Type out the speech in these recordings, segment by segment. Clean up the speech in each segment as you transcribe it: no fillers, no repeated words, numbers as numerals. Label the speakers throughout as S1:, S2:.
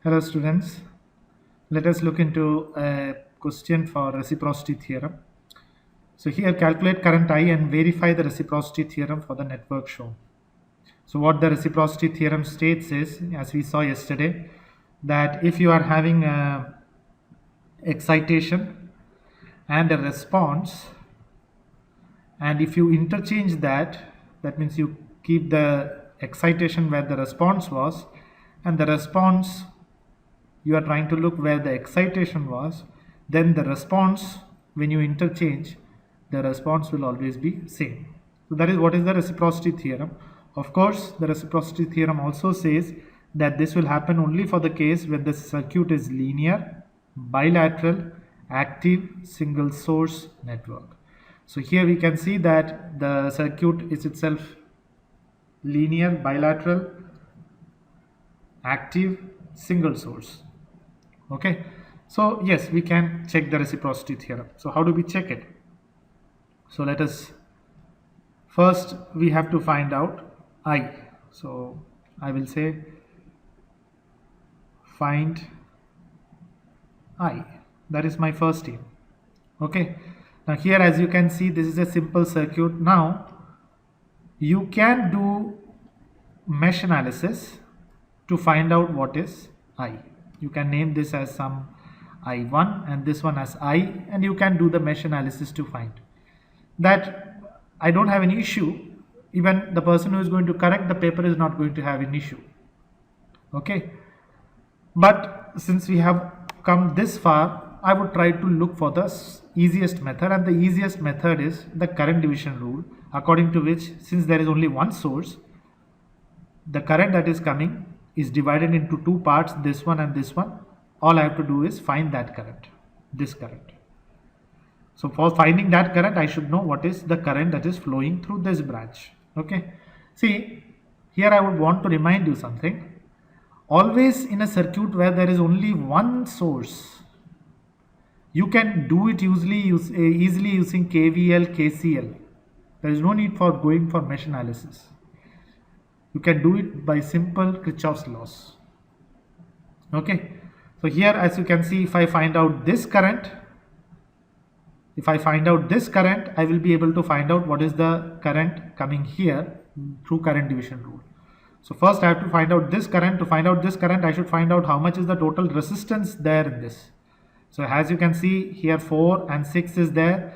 S1: Hello students, let us look into a question for reciprocity theorem. So here calculate current I and verify the reciprocity theorem for the network shown. So what the reciprocity theorem states is, as we saw yesterday, that if you are having a excitation and a response, and if you interchange that means you keep the excitation where the response was, and the response you are trying to look where the excitation was, then the response, when you interchange, the response will always be same. So that is what is the reciprocity theorem. Of course, the reciprocity theorem also says that this will happen only for the case when the circuit is linear, bilateral, active, single source network. So here we can see that the circuit is itself linear, bilateral, active, single source. Okay, so yes, we can check the reciprocity theorem. So how do we check it? So let us first, we have to find out I. So I will say find I. That is my first aim. Okay, now here as you can see, this is a simple circuit. Now you can do mesh analysis to find out what is I. You can name this as some I1 and this one as I, and you can do the mesh analysis to find that. I don't have any issue. Even the person who is going to correct the paper is not going to have an issue. Okay, but since we have come this far, I would try to look for the easiest method, and the easiest method is the current division rule, according to which, since there is only one source, the current that is coming is divided into two parts, this one and this one. All I have to do is find that current, this current. So for finding that current, I should know what is the current that is flowing through this branch. Okay, see, here I would want to remind you something. Always in a circuit where there is only one source, you can do it easily using KVL, KCL. There is no need for going for mesh analysis. You can do it by simple Kirchhoff's laws. Okay, so here as you can see, if I find out this current, I will be able to find out what is the current coming here through current division rule. So first I have to find out this current. To find out this current, I should find out how much is the total resistance there in this. So as you can see here, 4 and 6 is there,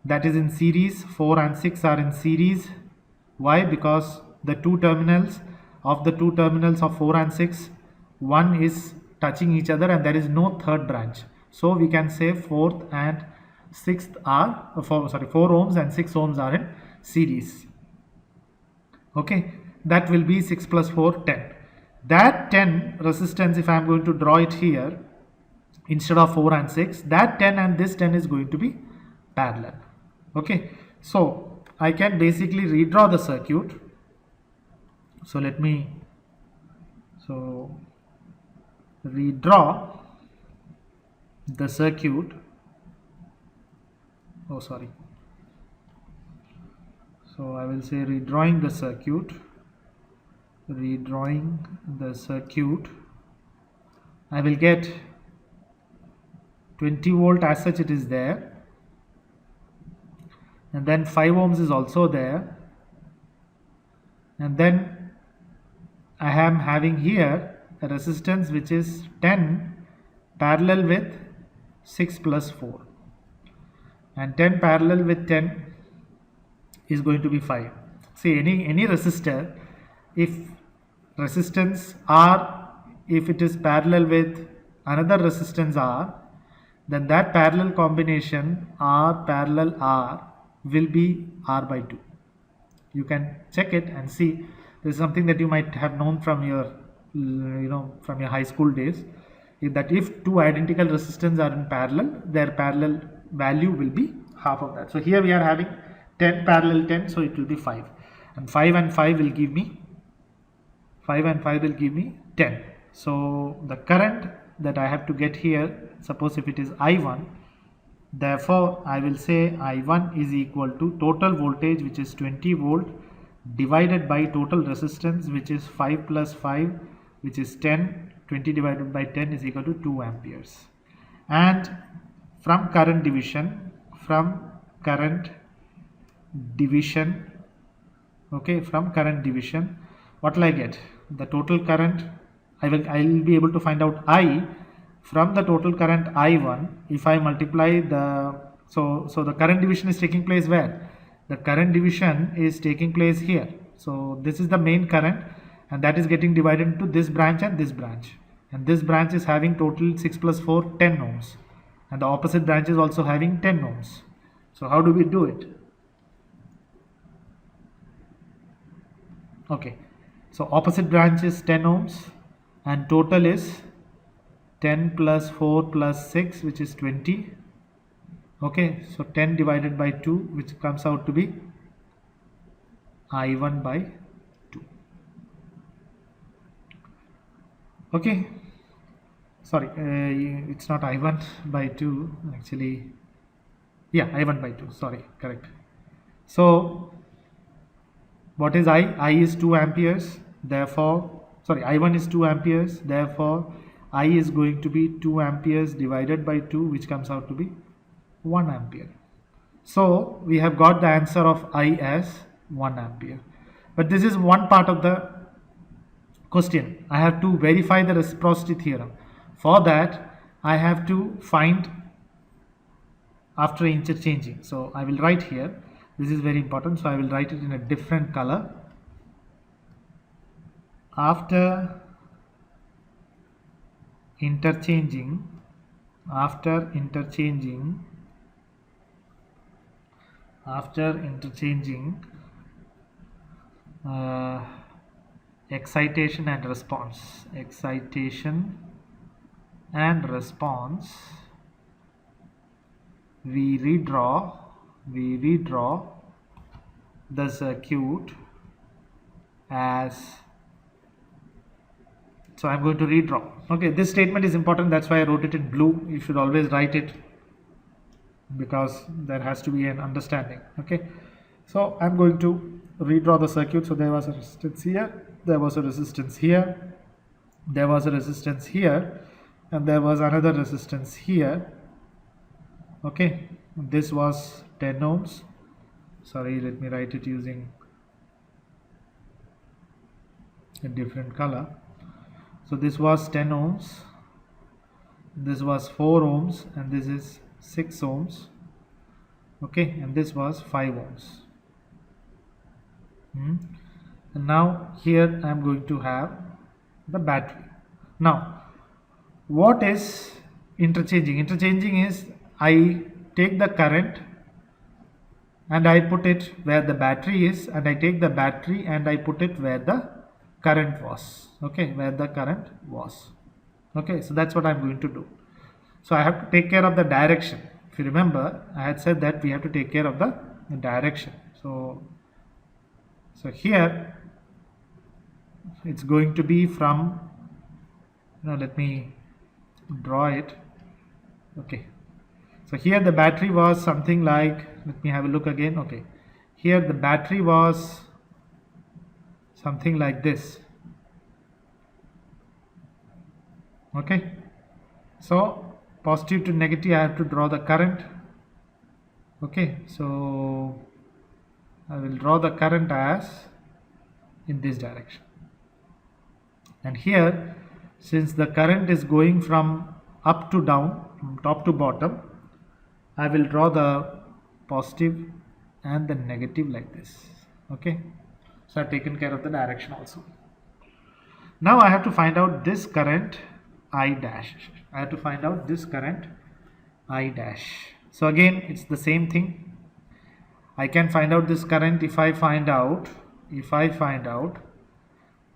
S1: that is in series. 4 and 6 are in series. Why? Because the two terminals of 4 and 6, one is touching each other and there is no third branch. So we can say 4th and 6th are 4 ohms and 6 ohms are in series. Okay, that will be 6 plus 4, 10. That 10 resistance, if I am going to draw it here instead of 4 and 6, that 10 and this 10 is going to be parallel. Okay, so I can basically redraw the circuit. So let me redraw the circuit. Oh, sorry. So I will say redrawing the circuit. I will get 20 volt as such, it is there, and then 5 ohms is also there, and then I am having here a resistance which is 10 parallel with 6 plus 4, and 10 parallel with 10 is going to be 5. See, any resistor, if resistance R, if it is parallel with another resistance R, then that parallel combination R parallel R will be R by 2. You can check it and see. This is something that you might have known from your from your high school days, that if two identical resistors are in parallel, their parallel value will be half of that. So here we are having 10 parallel 10, so it will be 5, and 5 and 5 will give me 10. So the current that I have to get here, suppose if it is I1, therefore I will say I1 is equal to total voltage, which is 20 volt, divided by total resistance, which is 5 plus 5, which is 10. 20 divided by 10 is equal to 2 amperes. And from current division, okay, from current division, what will I get? The total current, I will be able to find out I from the total current I1 if I multiply the, so the current division is taking place where? The current division is taking place here. So this is the main current, and that is getting divided into this branch and this branch. And this branch is having total 6 plus 4, 10 ohms. And the opposite branch is also having 10 ohms. So how do we do it? Okay, so opposite branch is 10 ohms and total is 10 plus 4 plus 6, which is 20. Okay, so 10 divided by 2, which comes out to be I1 by 2. Okay, sorry, it's not I1 by 2 actually. Yeah, I1 by 2, sorry, correct. So what is I? I is 2 amperes, therefore, sorry, I1 is 2 amperes, therefore I is going to be 2 amperes divided by 2, which comes out to be 1 ampere. So we have got the answer of I as 1 ampere. But this is one part of the question. I have to verify the reciprocity theorem. For that, I have to find after interchanging. So I will write here. This is very important. So I will write it in a different color. After interchanging excitation and response, we redraw the circuit as, so I'm going to redraw. Okay, this statement is important, that's why I wrote it in blue. You should always write it because there has to be an understanding. Okay, so I'm going to redraw the circuit. So there was a resistance here, there was a resistance here, there was a resistance here, and there was another resistance here. Okay, this was 10 ohms. Sorry, let me write it using a different color. So this was 10 ohms, this was 4 ohms, and this is 6 ohms. Okay, and this was 5 ohms. And now here I am going to have the battery. Now what is interchanging? Interchanging is I take the current and I put it where the battery is, and I take the battery and I put it where the current was. Okay, where the current was. Okay, so that's what I'm going to do. So I have to take care of the direction. If you remember, I had said that we have to take care of the direction. So here it's going to be from, now let me draw it. Okay, so here the battery was something like, let me have a look again. Okay, here the battery was something like this. Okay, so positive to negative, I have to draw the current. Okay, so I will draw the current as in this direction. And here, since the current is going from up to down, from top to bottom, I will draw the positive and the negative like this. Okay, so I've taken care of the direction also. Now I have to find out this current I dash. I have to find out this current I dash. So again, it's the same thing. I can find out this current if I find out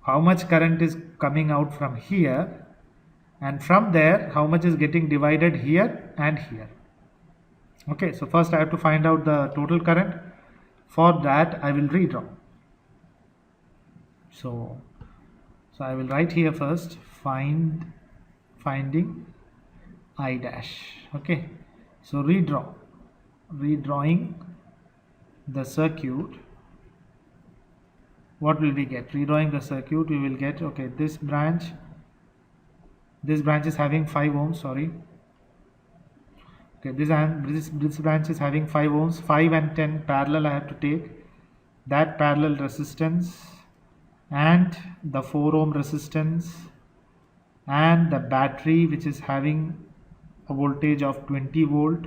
S1: how much current is coming out from here, and from there how much is getting divided here and here. Okay, so first I have to find out the total current. For that I will redraw. So I will write here first finding I dash. Okay, so redrawing the circuit what will we get? Redrawing the circuit, we will get, okay, this branch is having 5 ohms, sorry. Okay, this branch is having 5 ohms, 5 and 10 parallel. I have to take that parallel resistance and the 4 ohm resistance and the battery, which is having a voltage of 20 volt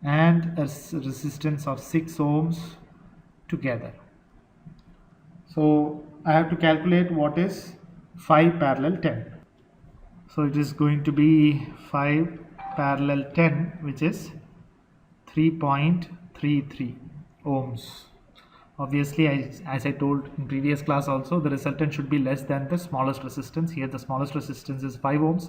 S1: and a resistance of 6 ohms together. So I have to calculate what is 5 parallel 10. So it is going to be 5 parallel 10, which is 3.33 ohms. Obviously, as I told in previous class also, the resultant should be less than the smallest resistance. Here the smallest resistance is 5 ohms.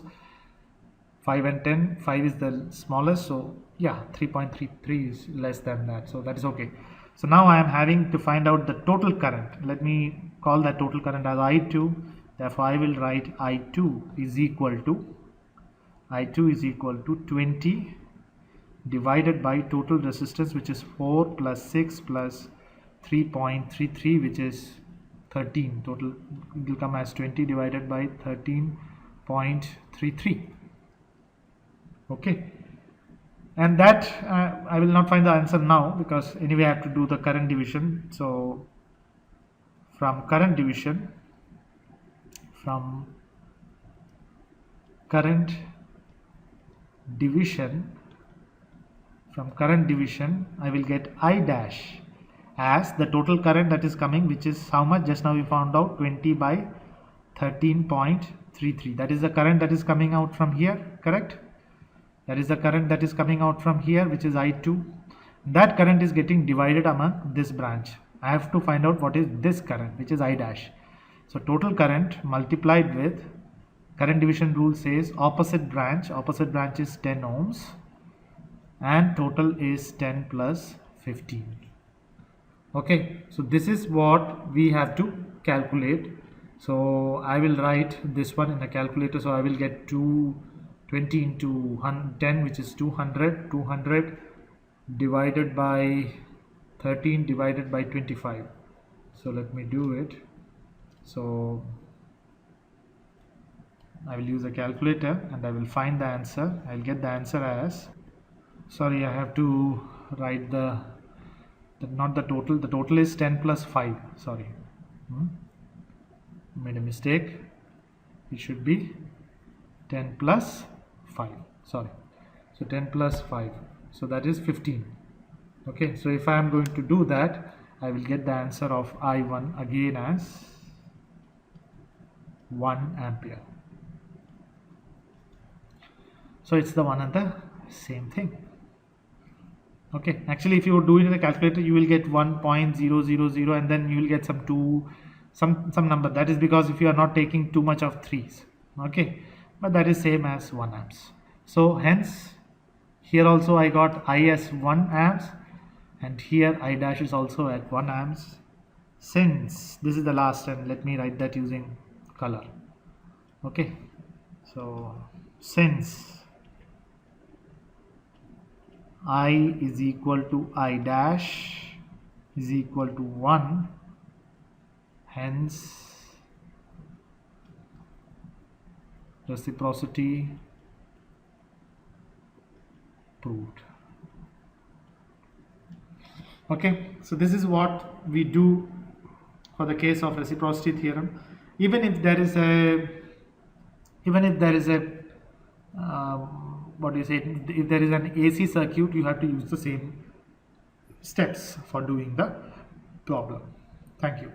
S1: 5 and 10, 5 is the smallest, so yeah, 3.33 is less than that, so that is okay. So now I am having to find out the total current. Let me call that total current as I2. Therefore I will write I2 is equal to 20 divided by total resistance, which is 4 plus 6 plus 3.33, which is 13. Total will come as 20 divided by 13.33. Okay, and that I will not find the answer now, because anyway I have to do the current division. So from current division I will get I dash as the total current that is coming, which is how much? Just now we found out, 20 by 13.33. That is the current that is coming out from here, correct? That is the current that is coming out from here, which is I2. That current is getting divided among this branch. I have to find out what is this current, which is I dash. So total current multiplied with current division rule says opposite branch is 10 ohms and total is 10 plus 15. Okay, so this is what we have to calculate. So I will write this one in a calculator. So I will get 20 into 10, which is 200 divided by 13 divided by 25. So let me do it. So I will use a calculator and I will find the answer. I will get the answer as, sorry, I have to write not the total. The total is 10 plus 5. Sorry, made a mistake. It should be 10 plus 5. Sorry, so 10 plus 5. So that is 15. Okay, so if I am going to do that, I will get the answer of I1 again as 1 ampere. So it's the one and the same thing. Okay, actually if you do it in the calculator, you will get 1.000 and then you will get some number. That is because if you are not taking too much of 3's. Okay, but that is same as 1 amps. So hence here also I got I as 1 amps and here I dash is also at 1 amps. Since this is the last, and let me write that using color. Okay, so since I is equal to I dash is equal to 1, hence reciprocity proved. Okay, so this is what we do for the case of reciprocity theorem. Even if there is a if there is an AC circuit, you have to use the same steps for doing the problem. Thank you.